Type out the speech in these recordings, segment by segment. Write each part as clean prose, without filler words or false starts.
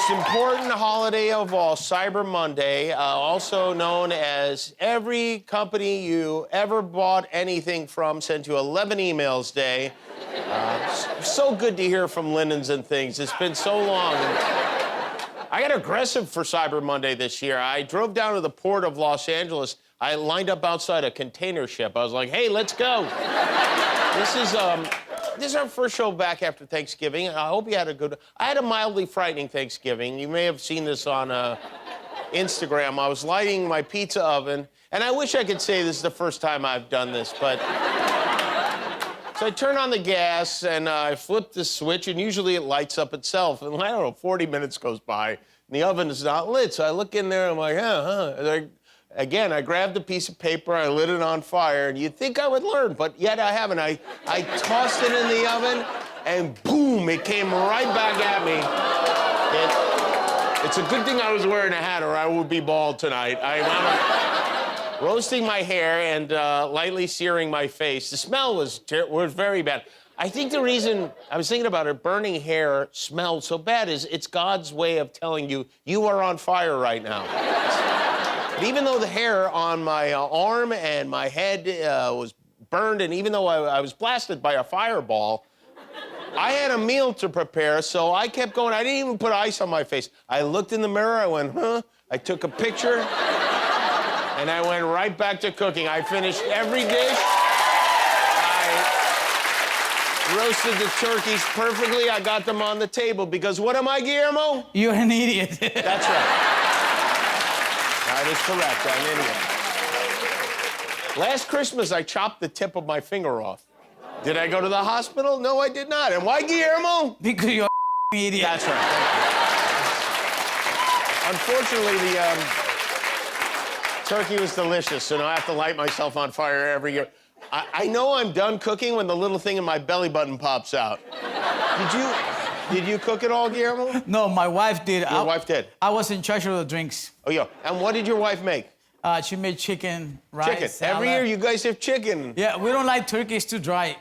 most important holiday of all, Cyber Monday, also known as every company you ever bought anything from sent you 11 emails day. So good to hear from Linens and Things. It's been so long. I got aggressive for Cyber Monday this year. I drove down to the port of Los Angeles. I lined up outside a container ship. I was like, hey, let's go. This is our first show back after Thanksgiving. I hope you had I had a mildly frightening Thanksgiving. You may have seen this on Instagram. I was lighting my pizza oven, and I wish I could say this is the first time I've done this, but... So I turn on the gas, and I flip the switch, and usually it lights up itself. And I don't know, 40 minutes goes by, and the oven is not lit. So I look in there, and I'm like, Again, I grabbed a piece of paper, I lit it on fire, and you'd think I would learn, but yet I haven't. I tossed it in the oven, and boom, it came right back at me. It's a good thing I was wearing a hat, or I would be bald tonight. I wound up roasting my hair and lightly searing my face. The smell was very bad. I think the reason, I was thinking about it, burning hair smelled so bad is it's God's way of telling you, you are on fire right now. But even though the hair on my arm and my head was burned, and even though I was blasted by a fireball, I had a meal to prepare, so I kept going. I didn't even put ice on my face. I looked in the mirror, I went, huh? I took a picture, and I went right back to cooking. I finished every dish. I roasted the turkeys perfectly. I got them on the table, because what am I, Guillermo? You're an idiot. That's right. That is correct, I'm an idiot. Last Christmas, I chopped the tip of my finger off. Did I go to the hospital? No, I did not. And why, Guillermo? Because you're an idiot. That's right. Unfortunately, the turkey was delicious, so now I have to light myself on fire every year. I know I'm done cooking when the little thing in my belly button pops out. Did you cook it all, Guillermo? No, my wife did. Your wife did? I was in charge of the drinks. Oh, yeah. And what did your wife make? She made chicken, rice, Chicken. salad. Every year you guys have chicken. Yeah, we don't like turkey, it's too dry.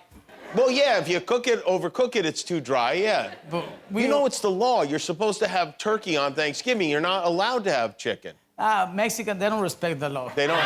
Well, yeah, if you cook it, overcook it, it's too dry, yeah. But you know it's the law. You're supposed to have turkey on Thanksgiving. You're not allowed to have chicken. Mexican, they don't respect the law. They don't.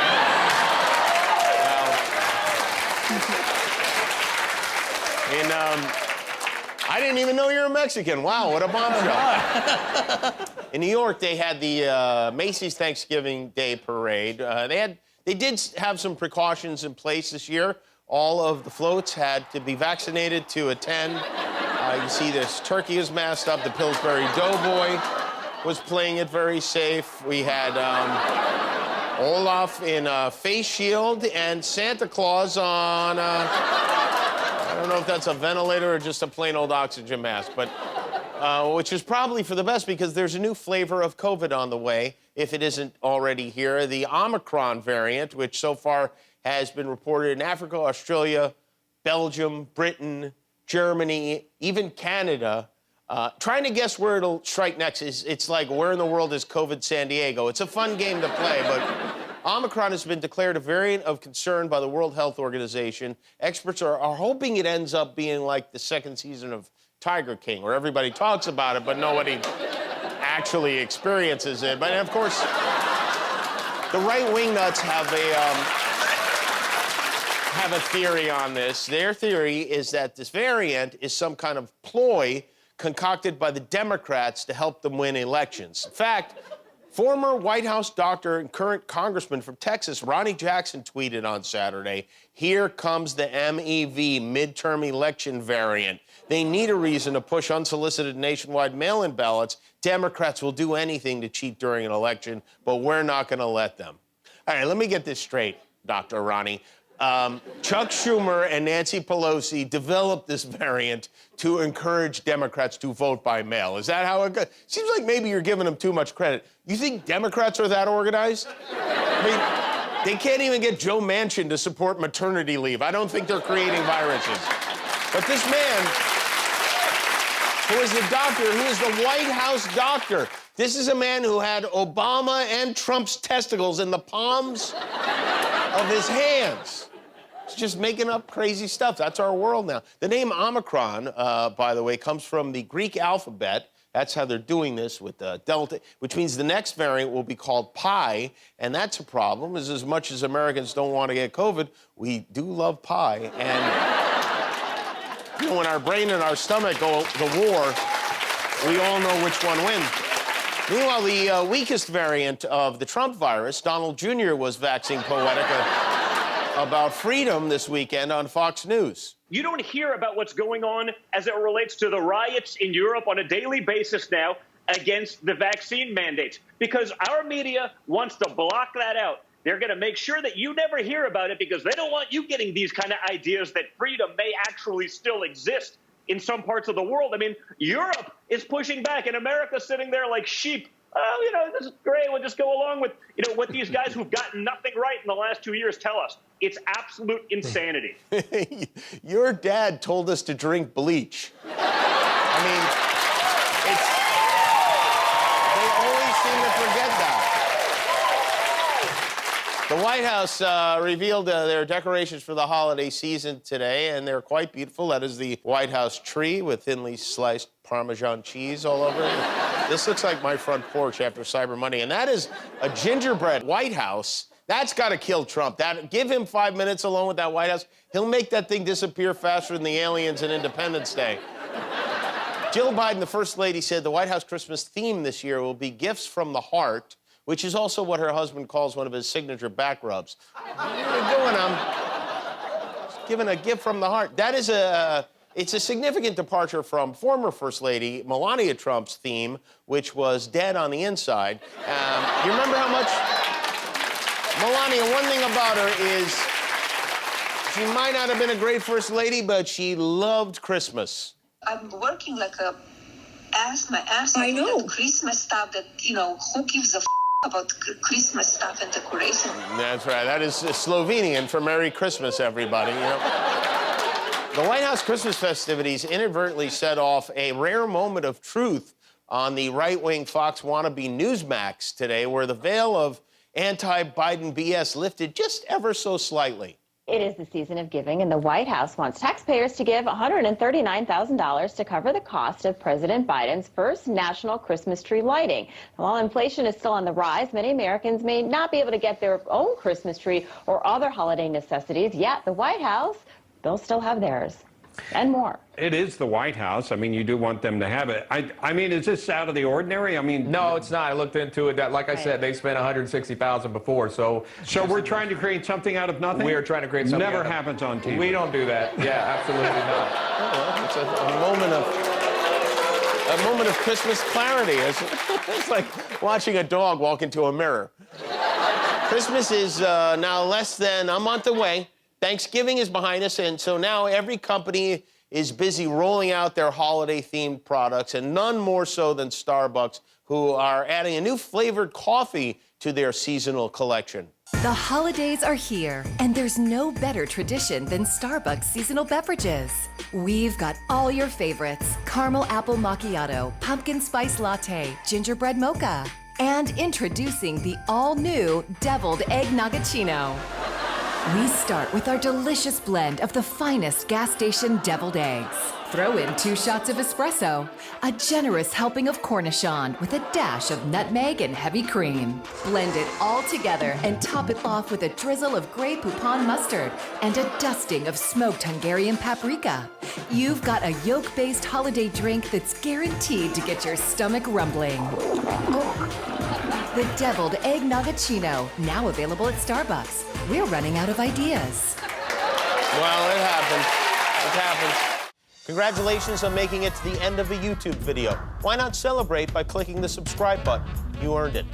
I didn't even know you were Mexican. Wow, what a bombshell. In New York, they had the Macy's Thanksgiving Day Parade. They did have some precautions in place this year. All of the floats had to be vaccinated to attend. You see this turkey was masked up. The Pillsbury Doughboy was playing it very safe. We had Olaf in a face shield and Santa Claus on I don't know if that's a ventilator or just a plain old oxygen mask, but which is probably for the best because there's a new flavor of COVID on the way, if it isn't already here, the Omicron variant, which so far has been reported in Africa, Australia, Belgium, Britain, Germany, even Canada. Trying to guess where it'll strike next it's like, where in the world is COVID San Diego? It's a fun game to play, but Omicron has been declared a variant of concern by the World Health Organization. Experts are hoping it ends up being like the second season of Tiger King, where everybody talks about it, but nobody actually experiences it. But, of course, the right Wingnuts have a theory on this. Their theory is that this variant is some kind of ploy concocted by the Democrats to help them win elections. In fact, former White House doctor and current congressman from Texas, Ronnie Jackson, tweeted on Saturday, "Here comes the MEV, midterm election variant. They need a reason to push unsolicited nationwide mail-in ballots. Democrats will do anything to cheat during an election, but we're not going to let them." All right, let me get this straight, Dr. Ronnie. Chuck Schumer and Nancy Pelosi developed this variant to encourage Democrats to vote by mail. Is that how it goes? Seems like maybe you're giving them too much credit. You think Democrats are that organized? I mean, they can't even get Joe Manchin to support maternity leave. I don't think they're creating viruses. But this man, who is the doctor, who is the White House doctor, this is a man who had Obama and Trump's testicles in the palms of his hands. He's just making up crazy stuff. That's our world now. The name Omicron, by the way, comes from the Greek alphabet. That's how they're doing this with Delta, which means the next variant will be called Pi, and that's a problem, is as much as Americans don't want to get COVID, we do love pie, and when our brain and our stomach go to war, we all know which one wins. Meanwhile, the weakest variant of the Trump virus, Donald Jr. was waxing poetic about freedom this weekend on Fox News. You don't hear about what's going on as it relates to the riots in Europe on a daily basis now against the vaccine mandates because our media wants to block that out. They're going to make sure that you never hear about it because they don't want you getting these kind of ideas that freedom may actually still exist in some parts of the world. I mean, Europe is pushing back, and America's sitting there like sheep. Oh, this is great. We'll just go along with, what these guys who've gotten nothing right in the last 2 years tell us. It's absolute insanity. Your dad told us to drink bleach. I mean, they always seem to forget that. The White House revealed their decorations for the holiday season today, and they're quite beautiful. That is the White House tree with thinly sliced Parmesan cheese all over it. This looks like my front porch after Cyber Monday. And that is a gingerbread White House. That's got to kill Trump. Give him 5 minutes alone with that White House. He'll make that thing disappear faster than the aliens in Independence Day. Jill Biden, the First Lady, said the White House Christmas theme this year will be gifts from the heart, which is also what her husband calls one of his signature back rubs. What are you doing? I'm just giving a gift from the heart. That is it's a significant departure from former First Lady Melania Trump's theme, which was dead on the inside. You remember how much? Melania, one thing about her is she might not have been a great First Lady, but she loved Christmas. I'm working like my ass I know. That Christmas stuff that, who gives a about Christmas stuff and decoration. That's right. That is Slovenian for Merry Christmas, everybody. The White House Christmas festivities inadvertently set off a rare moment of truth on the right-wing Fox wannabe Newsmax today, where the veil of anti-Biden BS lifted just ever so slightly. It is the season of giving, and the White House wants taxpayers to give $139,000 to cover the cost of President Biden's first national Christmas tree lighting. While inflation is still on the rise, many Americans may not be able to get their own Christmas tree or other holiday necessities, yet the White House, they'll still have theirs. And more. It is the White House. I mean, you do want them to have it. I mean, is this out of the ordinary? I mean, no, it's not. I looked into it. Like I said, they spent $160,000 before. So we're trying to create something out of nothing. We are trying to create something. Never happens on TV. We don't do that. Yeah, absolutely not. Well, it's a moment of Christmas clarity. It's like watching a dog walk into a mirror. Christmas is now less than a month away. Thanksgiving is behind us, and so now every company is busy rolling out their holiday-themed products, and none more so than Starbucks, who are adding a new flavored coffee to their seasonal collection. The holidays are here, and there's no better tradition than Starbucks seasonal beverages. We've got all your favorites: caramel apple macchiato, pumpkin spice latte, gingerbread mocha, and introducing the all-new deviled egg nuggetino. We start with our delicious blend of the finest gas station deviled eggs. Throw in 2 shots of espresso, a generous helping of Cornichon with a dash of nutmeg and heavy cream. Blend it all together and top it off with a drizzle of Grey Poupon mustard and a dusting of smoked Hungarian paprika. You've got a yolk-based holiday drink that's guaranteed to get your stomach rumbling. The deviled egg nuggetino, now available at Starbucks. We're running out of ideas. Well, it happens. It happens. Congratulations on making it to the end of a YouTube video. Why not celebrate by clicking the subscribe button? You earned it.